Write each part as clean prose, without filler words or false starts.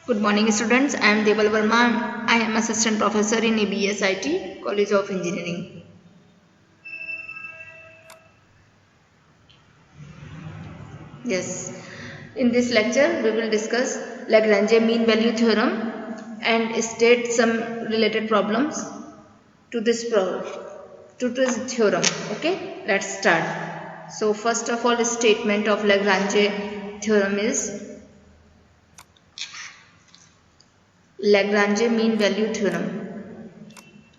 Good morning students, I am Deval Verma. I am assistant professor in ABSIT College of Engineering. Yes, in this lecture we will discuss Lagrange mean value theorem and state some related problems to this theorem. Okay, let's start. So first of all, the statement of Lagrange theorem is Lagrange mean value theorem.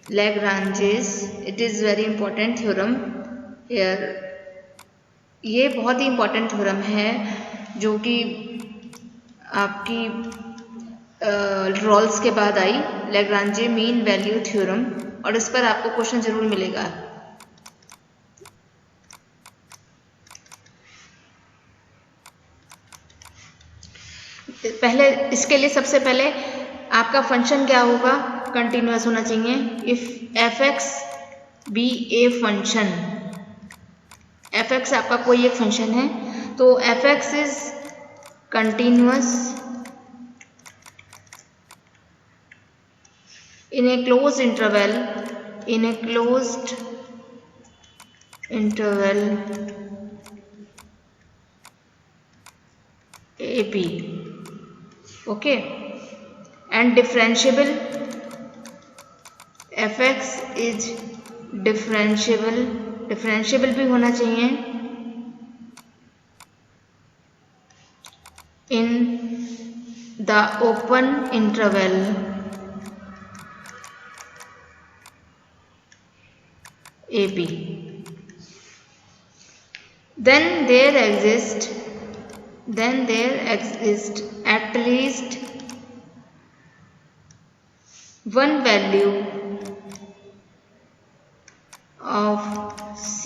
Lagrange's, it is very important theorem here. ये बहुत ही important theorem है जो कि आपकी Rawls के बाद आई, लैग्रांजे mean value theorem, और इस पर आपको क्वेश्चन जरूर मिलेगा। पहले इसके लिए सबसे पहले आपका फंक्शन क्या होगा, कंटिन्यूअस होना चाहिए। If F X B A function, F X आपका कोई एक फंक्शन है तो F X is continuous in a closed interval AB, okay, and differentiable, fx is differentiable भी होना चाहिए in the open interval AB. Then there exists at least one value of C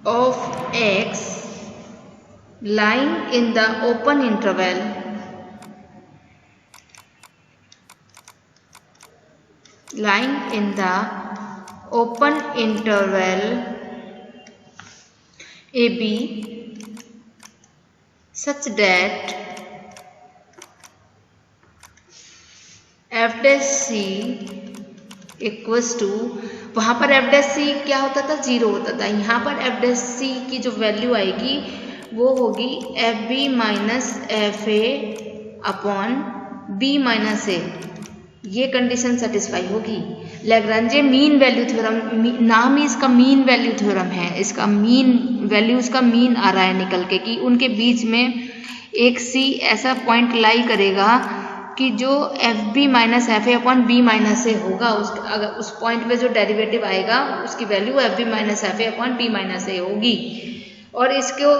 of x lying in the open interval AB such that f dash c equals to, वहाँ पर F dash सी क्या होता था, zero होता था। यहाँ पर F dash सी की जो वैल्यू आएगी वो होगी F B minus F A upon B minus A. ये कंडीशन सेटिस्फाई होगी। लैग्रांजे मीन वैल्यू थ्योरम, नाम ही इसका मीन वैल्यू थ्योरम है। इसका मीन वैल्यू, उसका मीन आ रहा है निकल के कि उनके बीच में एक सी ऐसा पॉइंट लाई करेगा कि जो F B minus F A upon B minus A होगा, अगर उस पॉइंट पे जो डेरिवेटिव आएगा उसकी value F B minus F A upon B minus A होगी। और इसको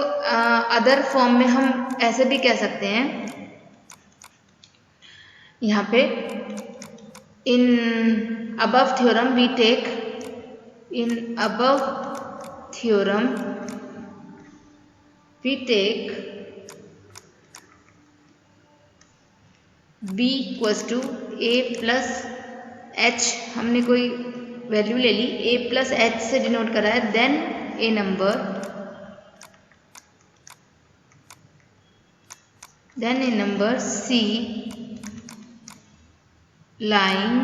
अदर फॉर्म में हम ऐसे भी कह सकते हैं, यहाँ पे in above theorem we take b equals to a plus H, हमने कोई वैल्यू ले ली, a प्लस एच से डिनोट करा है, then a number c lying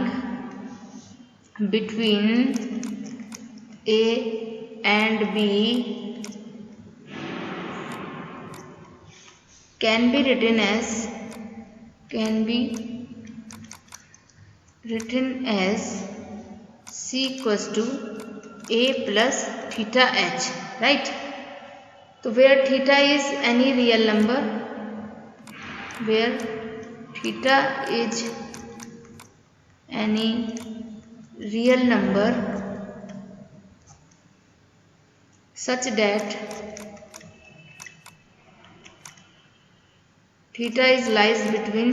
between a and b can be written as c equals to a plus theta h, right? तो where theta is any real number, such that theta is lies between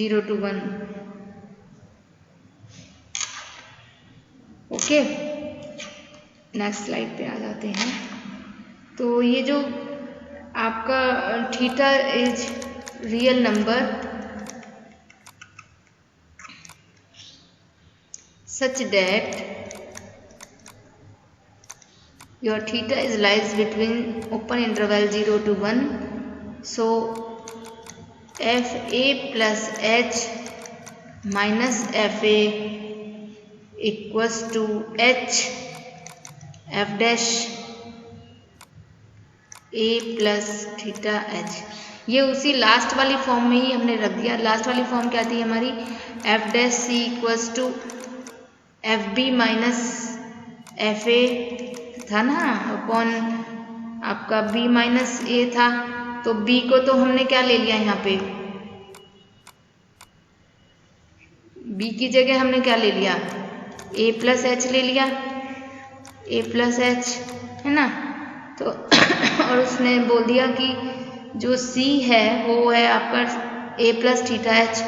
0 to 1. Okay, next slide पे आ जाते हैं। तो ये जो आपका theta is real number such that your theta is lies between open interval 0 to 1. So fa plus h minus fa equals to h f dash a plus theta H. ये उसी last वाली फॉर्म में ही हमने रख दिया। Last वाली form क्या थी हमारी, F dash C equals to F B minus F A था ना, अपॉन आपका बी माइनस ए था। तो बी को तो हमने क्या ले लिया यहाँ पे, बी की जगह हमने क्या ले लिया, ए प्लस एच ले लिया, ए प्लस एच है ना। तो और उसने बोल दिया कि जो सी है वो है आपका ए प्लस थीटा एच।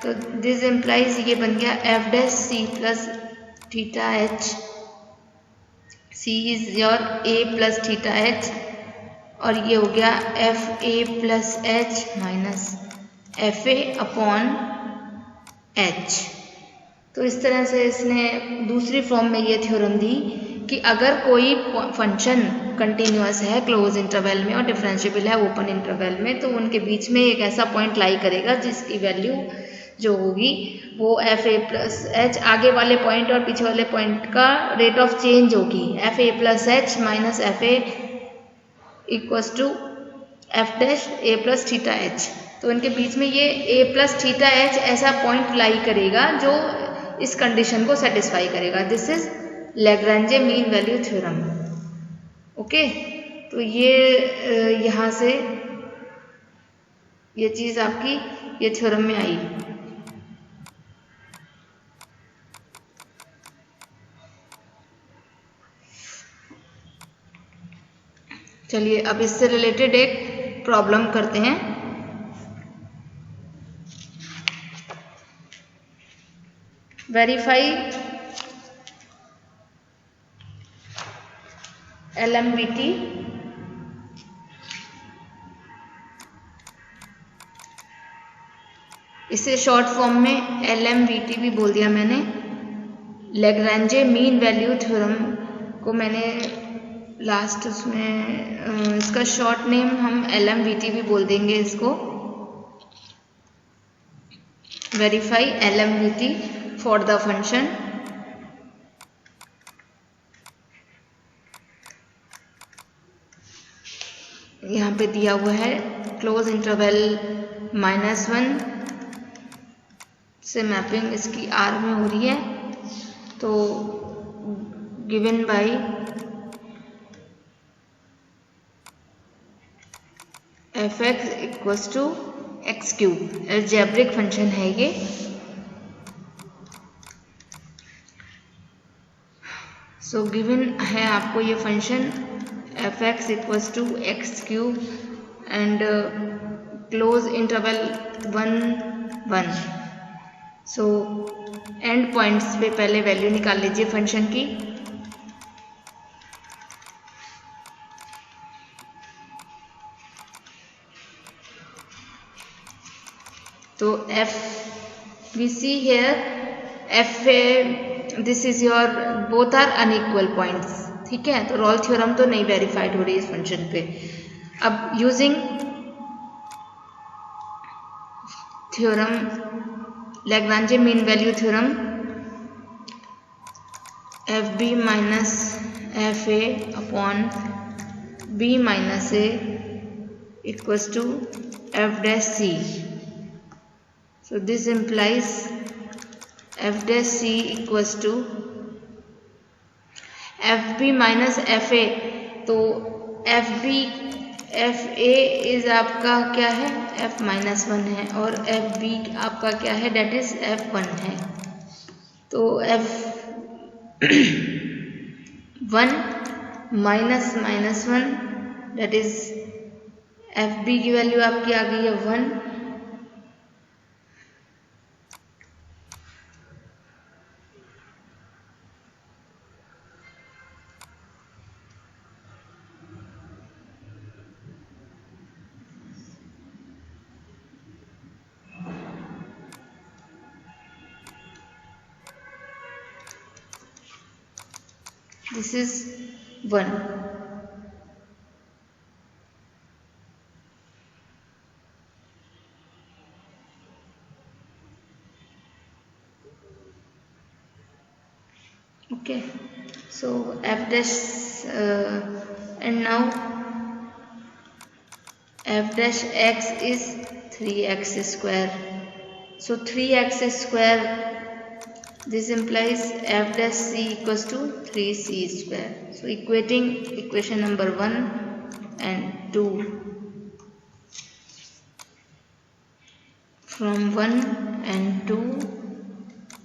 तो दिस इम्प्लाइज ये बन गया F dash C plus theta H. C is your A plus theta H और ये हो गया F A plus H minus F A upon H. तो इस तरह से इसने दूसरी फॉर्म में ये थ्योरम दी कि अगर कोई फंक्शन कंटिन्यूअस है क्लोज इंटरवल में और डिफरेंशिएबल है ओपन इंटरवल में, तो उनके बीच में एक ऐसा पॉइंट लाई करेगा जिसकी वैल्यू जो होगी वो एफ ए प्लस एच, आगे वाले पॉइंट और पीछे वाले पॉइंट का रेट ऑफ चेंज होगी, F A plus H minus F A equals to F dash A plus theta H. तो इनके बीच में ये ए प्लस थीटा एच ऐसा पॉइंट लाई करेगा जो इस कंडीशन को सेटिस्फाई करेगा। This is Lagrange mean value theorem. Okay, तो ये यहाँ से ये चीज़ आपकी ये थ्योरम में आई। चलिए अब इससे रिलेटेड एक प्रॉब्लम करते हैं। वेरीफाई LMVT इसे शॉर्ट फॉर्म में LMVT भी बोल दिया मैंने। लैग्रांजे मीन वैल्यू थ्योरम को मैंने लास्ट उसमें इसका शॉर्ट नेम हम LMVT भी बोल देंगे इसको। Verify LMVT for the function यहाँ पे दिया हुआ है क्लोज इंटरवल -1 से मैपिंग इसकी R में हो रही है। तो given by F X equals to X cube, algebraic function है ये। सो गिवन है आपको ये function F X equals to X cube and close interval 1 1। So end points पे पहले वैल्यू निकाल लीजिए फंक्शन की। तो F we see here F A this is your both are unequal points, ठीक है। तो रोल थ्योरम तो नहीं वेरीफाइड हो रही इस फंक्शन पे। अब using theorem Lagrange mean value theorem F B minus F A upon B minus A equals to F dash C. So this implies f dash c equals to fb minus fa। तो fa is आपका क्या है, f minus 1 है और fb आपका क्या है, date is f1 है। तो f1 minus 1 that is fb की वैल्यू आपकी आ गई है 1। This is 1. Okay, so f dash and now f dash x is 3x square. So 3x square, this implies f dash c equals to 3c square. So equating equation number 1 and 2, from 1 and 2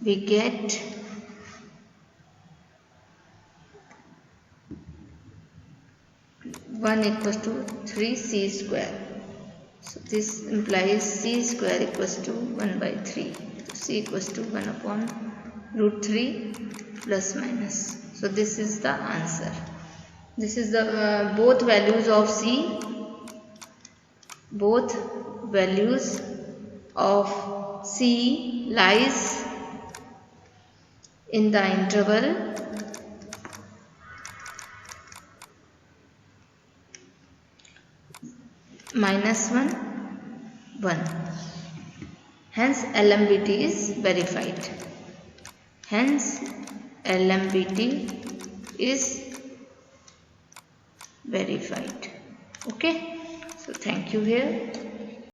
we get 1 equals to 3c square. So this implies c square equals to 1 by 3. So c equals to 1 upon root 3 plus minus. So this is the answer. This is the both values of c. Both values of c lies in the interval -1, 1. Hence LMBT is verified. Hence LMBT is verified. Okay. So thank you here.